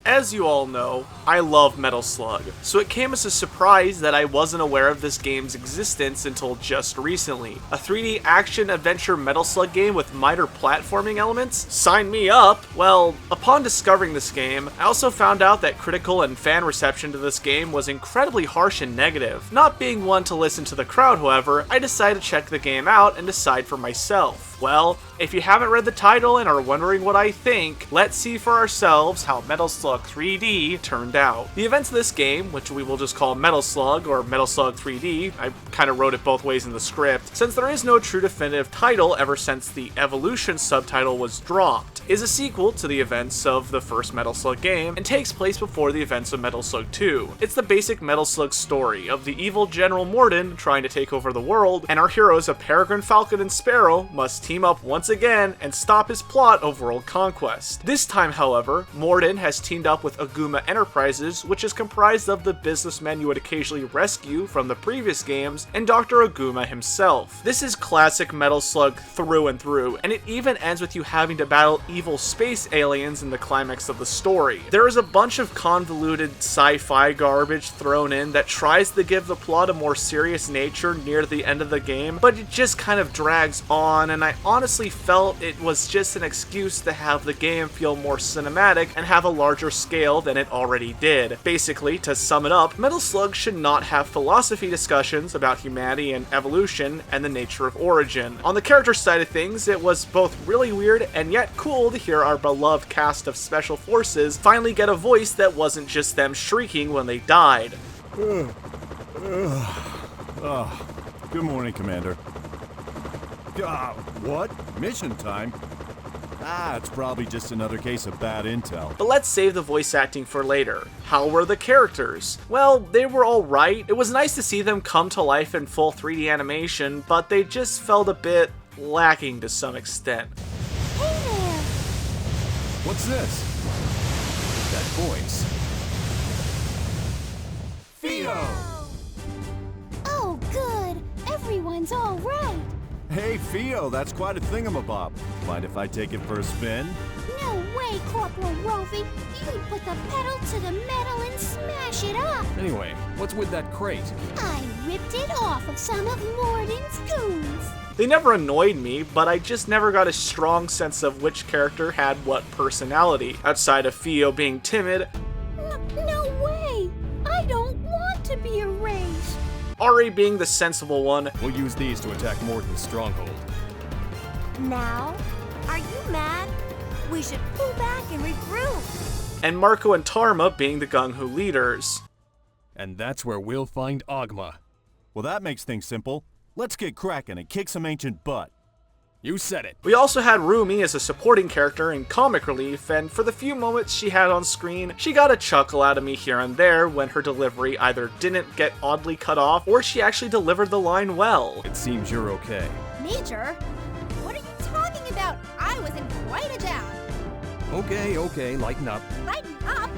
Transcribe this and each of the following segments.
As you all know, I love Metal Slug, so it came as a surprise that I wasn't aware of this game's existence until just recently. A 3D action-adventure Metal Slug game with minor platforming elements? Sign me up! Well, upon discovering this game, I also found out that critical and fan reception to this game was incredibly harsh and negative. Not being one to listen to the crowd, however, I decided to check the game out and decide for myself. Well, if you haven't read the title and are wondering what I think, let's see for ourselves how Metal Slug 3D turned out. The events of this game, which we will just call Metal Slug or Metal Slug 3D, I kind of wrote it both ways in the script, since there is no true definitive title ever since the Evolution subtitle was dropped, is a sequel to the events of the first Metal Slug game and takes place before the events of Metal Slug 2. It's the basic Metal Slug story of the evil General Morden trying to take over the world, and our heroes of Peregrine Falcon and Sparrow must team up once again and stop his plot of world conquest. This time, however, Morden has teamed up with Aguma Enterprises, which is comprised of the businessmen you would occasionally rescue from the previous games, and Dr. Aguma himself. This is classic Metal Slug through and through, and it even ends with you having to battle evil space aliens in the climax of the story. There is a bunch of convoluted sci-fi garbage thrown in that tries to give the plot a more serious nature near the end of the game, but it just kind of drags on, and I honestly felt it was just an excuse to have the game feel more cinematic and have a larger scale than it already did. Basically, to sum it up, Metal Slug should not have philosophy discussions about humanity and evolution and the nature of origin. On the character side of things, it was both really weird and yet cool to hear our beloved cast of special forces finally get a voice that wasn't just them shrieking when they died. Good morning, Commander. What? Mission time? It's probably just another case of bad intel. But let's save the voice acting for later. How were the characters? Well, they were alright. It was nice to see them come to life in full 3D animation, but they just felt a bit lacking to some extent. Hey there! What's this? That voice. Theo! Oh, good! Everyone's all right! Hey, Theo, that's quite a thingamabob. Mind if I take it for a spin? No way, Corporal Rovi! You put the pedal to the metal and smash it up! Anyway, what's with that crate? I ripped it off of some of Morden's goons! They never annoyed me, but I just never got a strong sense of which character had what personality, outside of Theo being timid. No way! I don't want to be erased! Ari being the sensible one, We'll use these to attack Morden's stronghold. Now? Are you mad? We should pull back and regroup. and Marco and Tarma being the gung-ho leaders. And that's where we'll find Ogma. Well, that makes things simple. Let's get cracking and kick some ancient butt. You said it. We also had Rumi as a supporting character in comic relief, and for the few moments she had on screen, she got a chuckle out of me here and there when her delivery either didn't get oddly cut off, or she actually delivered the line well. It seems you're okay. Major? What are you talking about? I was in quite a jam. Okay, lighten up. Lighten up?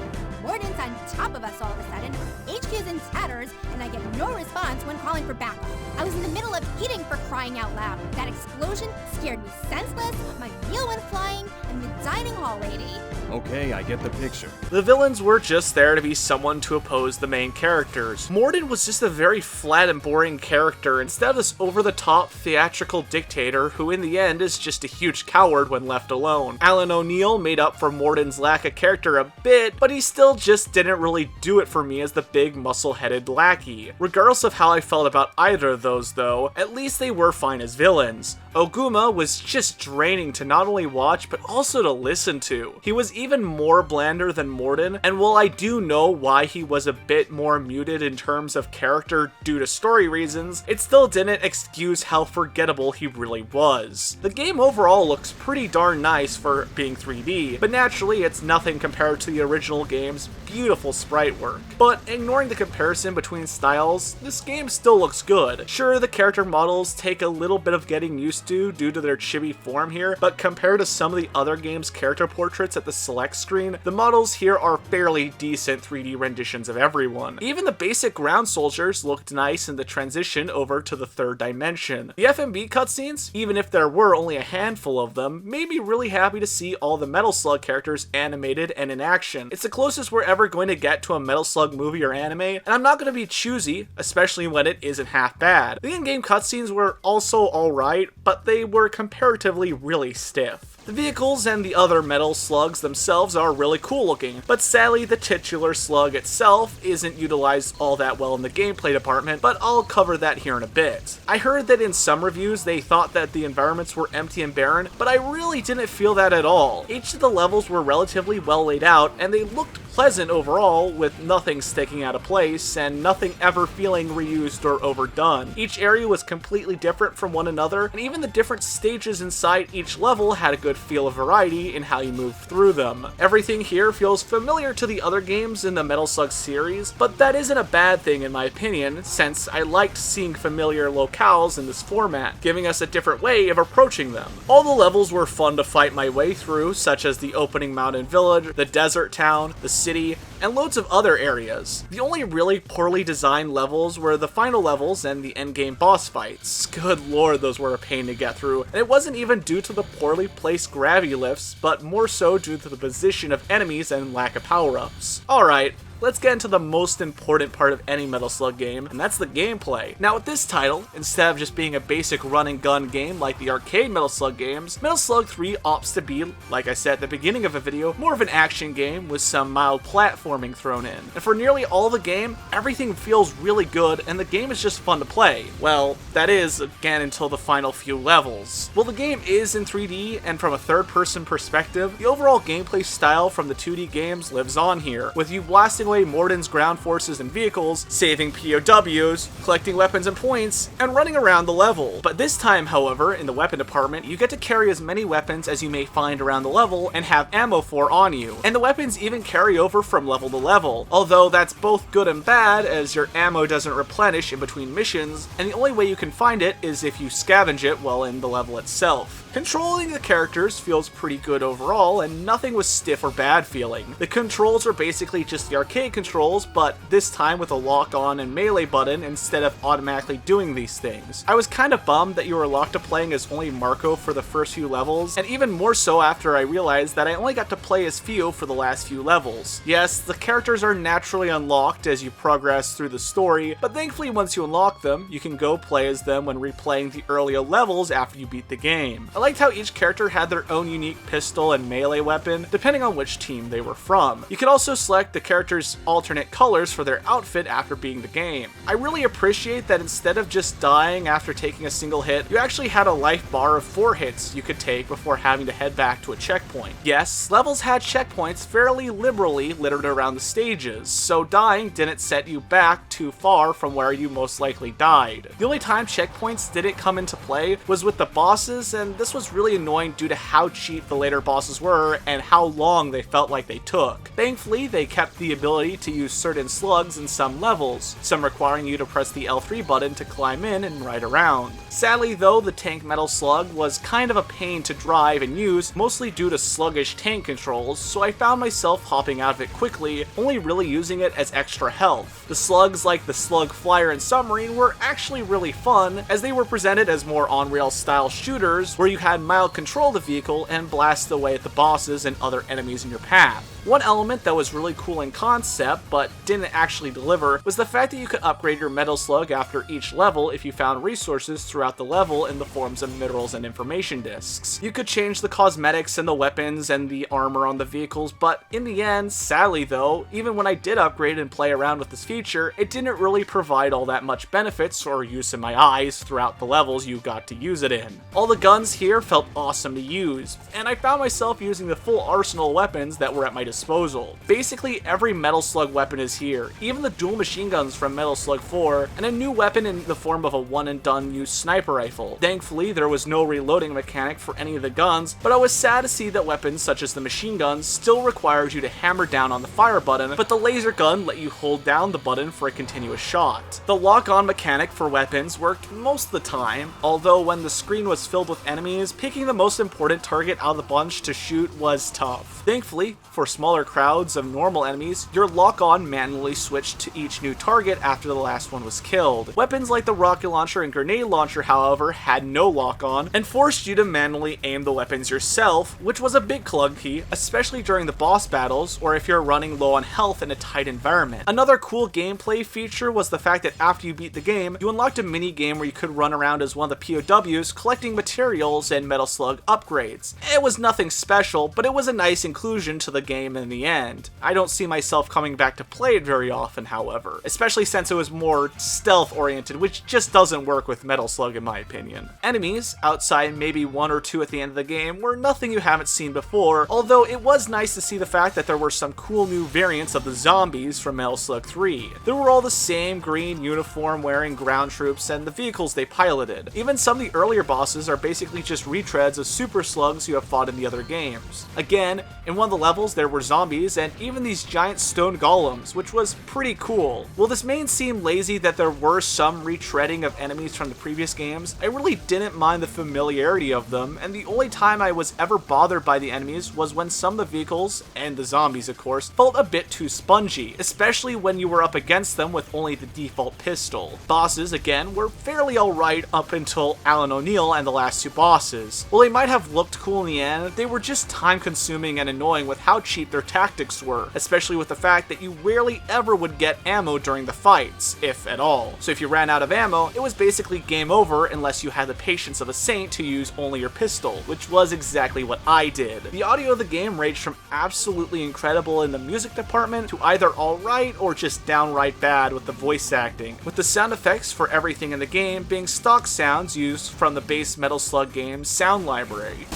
Morden's on top of us all of a sudden. HQ's in tatters, and I get no response when calling for backup. I was in the middle of eating, for crying out loud. That explosion scared me senseless, my meal went flying, and the dining hall lady. Okay, I get the picture. The villains were just there to be someone to oppose the main characters. Morden was just a very flat and boring character instead of this over-the-top theatrical dictator who in the end is just a huge coward when left alone. Alan O'Neill made up for Morden's lack of character a bit, but he still just didn't really do it for me as the big muscle-headed lackey. Regardless of how I felt about either of those though, at least they were fine as villains. Oguma was just draining to not only watch, but also to listen to. He was even more blander than Morden, and while I do know why he was a bit more muted in terms of character due to story reasons, it still didn't excuse how forgettable he really was. The game overall looks pretty darn nice for being 3D, but naturally it's nothing compared to the original game's beautiful sprite work. But ignoring the comparison between styles, this game still looks good. Sure, the character models take a little bit of getting used to due to their chibi form here, but compared to some of the other games' character portraits at the select screen, the models here are fairly decent 3D renditions of everyone. Even the basic ground soldiers looked nice in the transition over to the third dimension. The FMV cutscenes, even if there were only a handful of them, made me really happy to see all the Metal Slug characters animated and in action. It's the closest we're ever going to get to a Metal Slug movie or anime, and I'm not going to be choosy, especially when it isn't half bad. The in-game cutscenes were also alright, but they were comparatively really stiff. The vehicles and the other metal slugs themselves are really cool looking, but sadly the titular slug itself isn't utilized all that well in the gameplay department, but I'll cover that here in a bit. I heard that in some reviews they thought that the environments were empty and barren, but I really didn't feel that at all. Each of the levels were relatively well laid out, and they looked pleasant overall, with nothing sticking out of place, and nothing ever feeling reused or overdone. Each area was completely different from one another, and even the different stages inside each level had a good feel of variety in how you move through them. Everything here feels familiar to the other games in the Metal Slug series, but that isn't a bad thing in my opinion, since I liked seeing familiar locales in this format, giving us a different way of approaching them. All the levels were fun to fight my way through, such as the opening mountain village, the desert town, the city, and loads of other areas. The only really poorly designed levels were the final levels and the endgame boss fights. Good lord, those were a pain to get through, and it wasn't even due to the poorly placed gravity lifts, but more so due to the position of enemies and lack of power-ups. Alright, let's get into the most important part of any Metal Slug game, and that's the gameplay. Now with this title, instead of just being a basic run and gun game like the arcade Metal Slug games, Metal Slug 3 opts to be, like I said at the beginning of the video, more of an action game with some mild platforming thrown in. And for nearly all the game, everything feels really good and the game is just fun to play. Well, that is, again, until the final few levels. While the game is in 3D and from a third-person perspective, the overall gameplay style from the 2D games lives on here, with you blasting away Morden's ground forces and vehicles, saving POWs, collecting weapons and points, and running around the level. But this time, however, in the weapon department, you get to carry as many weapons as you may find around the level and have ammo for on you. And the weapons even carry over from level to level, although that's both good and bad as your ammo doesn't replenish in between missions, and the only way you can find it is if you scavenge it while in the level itself. Controlling the characters feels pretty good overall, and nothing was stiff or bad feeling. The controls are basically just the arcade controls, but this time with a lock-on and melee button instead of automatically doing these things. I was kind of bummed that you were locked to playing as only Marco for the first few levels, and even more so after I realized that I only got to play as Fio for the last few levels. Yes, the characters are naturally unlocked as you progress through the story, but thankfully once you unlock them, you can go play as them when replaying the earlier levels after you beat the game. I liked how each character had their own unique pistol and melee weapon, depending on which team they were from. You could also select the character's alternate colors for their outfit after beating the game. I really appreciate that instead of just dying after taking a single hit, you actually had a life bar of 4 hits you could take before having to head back to a checkpoint. Yes, levels had checkpoints fairly liberally littered around the stages, so dying didn't set you back too far from where you most likely died. The only time checkpoints didn't come into play was with the bosses, and this was really annoying due to how cheap the later bosses were and how long they felt like they took. Thankfully, they kept the ability to use certain slugs in some levels, some requiring you to press the L3 button to climb in and ride around. Sadly though, the tank Metal Slug was kind of a pain to drive and use, mostly due to sluggish tank controls, so I found myself hopping out of it quickly, only really using it as extra health. The slugs like the Slug Flyer and Submarine were actually really fun, as they were presented as more on-rail style shooters where you had mild control of the vehicle and blast away at the bosses and other enemies in your path. One element that was really cool in concept, but didn't actually deliver, was the fact that you could upgrade your Metal Slug after each level if you found resources throughout the level in the forms of minerals and information discs. You could change the cosmetics and the weapons and the armor on the vehicles, but in the end, sadly though, even when I did upgrade and play around with this feature, it didn't really provide all that much benefits or use in my eyes throughout the levels you got to use it in. All the guns here felt awesome to use, and I found myself using the full arsenal of weapons that were at my disposal. Basically every Metal Slug weapon is here, even the dual machine guns from Metal Slug 4, and a new weapon in the form of a one and done use sniper rifle. Thankfully there was no reloading mechanic for any of the guns, but I was sad to see that weapons such as the machine guns still required you to hammer down on the fire button, but the laser gun let you hold down the button for a continuous shot. The lock-on mechanic for weapons worked most of the time, although when the screen was filled with enemies, picking the most important target out of the bunch to shoot was tough. Thankfully, for smaller crowds of normal enemies, your lock-on manually switched to each new target after the last one was killed. Weapons like the rocket launcher and grenade launcher, however, had no lock-on, and forced you to manually aim the weapons yourself, which was a bit clunky, especially during the boss battles, or if you're running low on health in a tight environment. Another cool gameplay feature was the fact that after you beat the game, you unlocked a mini-game where you could run around as one of the POWs collecting materials and Metal Slug upgrades. It was nothing special, but it was a nice inclusion to the game in the end. I don't see myself coming back to play it very often, however, especially since it was more stealth-oriented, which just doesn't work with Metal Slug in my opinion. Enemies, outside maybe one or two at the end of the game, were nothing you haven't seen before, although it was nice to see the fact that there were some cool new variants of the zombies from Metal Slug 3. They were all the same green uniform wearing ground troops and the vehicles they piloted. Even some of the earlier bosses are basically just retreads of super slugs you have fought in the other games. Again, in one of the levels there were zombies and even these giant stone golems, which was pretty cool. While this may seem lazy that there were some retreading of enemies from the previous games, I really didn't mind the familiarity of them, and the only time I was ever bothered by the enemies was when some of the vehicles, and the zombies of course, felt a bit too spongy, especially when you were up against them with only the default pistol. Bosses, again, were fairly alright up until Alan O'Neill and the last two bosses. While they might have looked cool in the end, they were just time consuming and annoying with how cheap their tactics were, especially with the fact that you rarely ever would get ammo during the fights, if at all. So if you ran out of ammo, it was basically game over unless you had the patience of a saint to use only your pistol, which was exactly what I did. The audio of the game ranged from absolutely incredible in the music department to either alright or just downright bad with the voice acting, with the sound effects for everything in the game being stock sounds used from the base Metal Slug game's sound library.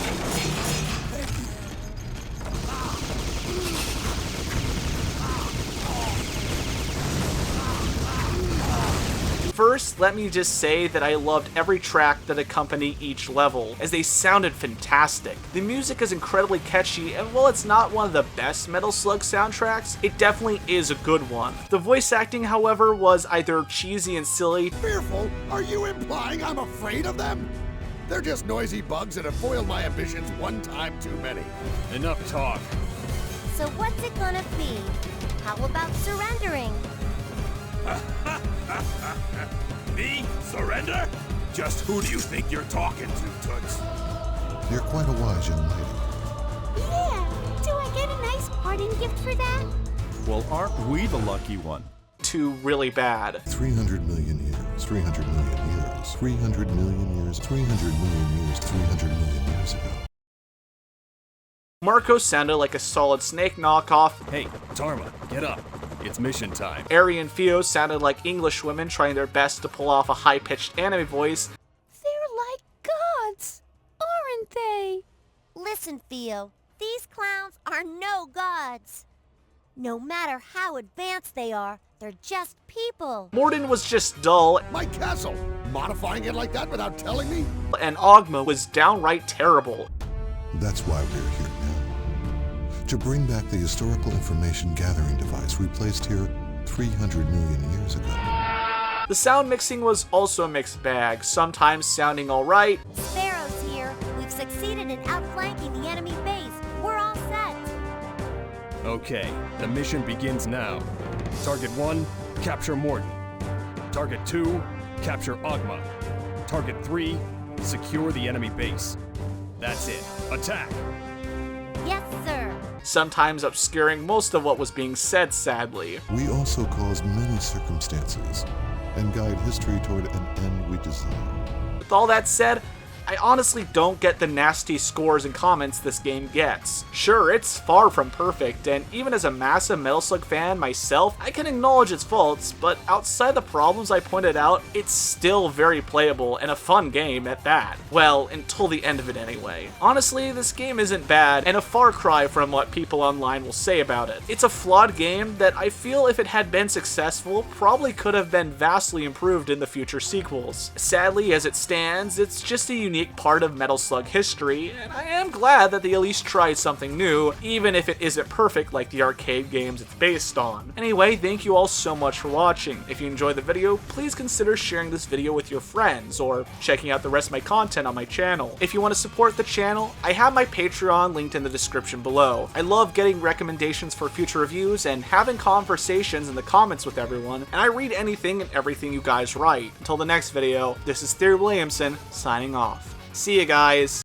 First, let me just say that I loved every track that accompanied each level, as they sounded fantastic. The music is incredibly catchy, and while it's not one of the best Metal Slug soundtracks, it definitely is a good one. The voice acting, however, was either cheesy and silly. Fearful? Are you implying I'm afraid of them? They're just noisy bugs that have foiled my ambitions one time too many. Enough talk. So what's it gonna be? How about surrendering? Me? Surrender? Just who do you think you're talking to, Toots? You're quite a wise young lady. Yeah, do I get a nice parting gift for that? Well, aren't we the lucky one? To really bad. 300 million years, 300 million years, 300 million years, 300 million years, 300 million years ago. Marco sounded like a Solid Snake knockoff. Hey, Tarma, get up. It's mission time. Ari and Theo sounded like English women trying their best to pull off a high-pitched anime voice. They're like gods, aren't they? Listen, Theo, these clowns are no gods. No matter how advanced they are, they're just people. Morden was just dull, My castle! Modifying it like that without telling me? and Ogma was downright terrible. That's why we're here now. To bring back the historical information gathering device we placed here 300 million years ago. The sound mixing was also a mixed bag, sometimes sounding alright, Sparrow's here. We've succeeded in outflanking the enemy base. We're all set. Okay, the mission begins now. Target 1, capture Morden. Target 2, capture Ogma. Target 3, secure the enemy base. That's it. Attack! Yes, sir. sometimes obscuring most of what was being said, sadly. We also cause many circumstances and guide history toward an end we desire. With all that said, I honestly don't get the nasty scores and comments this game gets. Sure, it's far from perfect, and even as a massive Metal Slug fan myself, I can acknowledge its faults, but outside the problems I pointed out, it's still very playable and a fun game at that. Well, until the end of it anyway. Honestly, this game isn't bad, and a far cry from what people online will say about it. It's a flawed game that I feel if it had been successful, probably could have been vastly improved in the future sequels. Sadly, as it stands, it's just a unique part of Metal Slug history, and I am glad that they at least tried something new, even if it isn't perfect like the arcade games it's based on. Anyway, thank you all so much for watching. If you enjoyed the video, please consider sharing this video with your friends, or checking out the rest of my content on my channel. If you want to support the channel, I have my Patreon linked in the description below. I love getting recommendations for future reviews and having conversations in the comments with everyone, and I read anything and everything you guys write. Until the next video, this is Thierry Williamson, signing off. See you guys!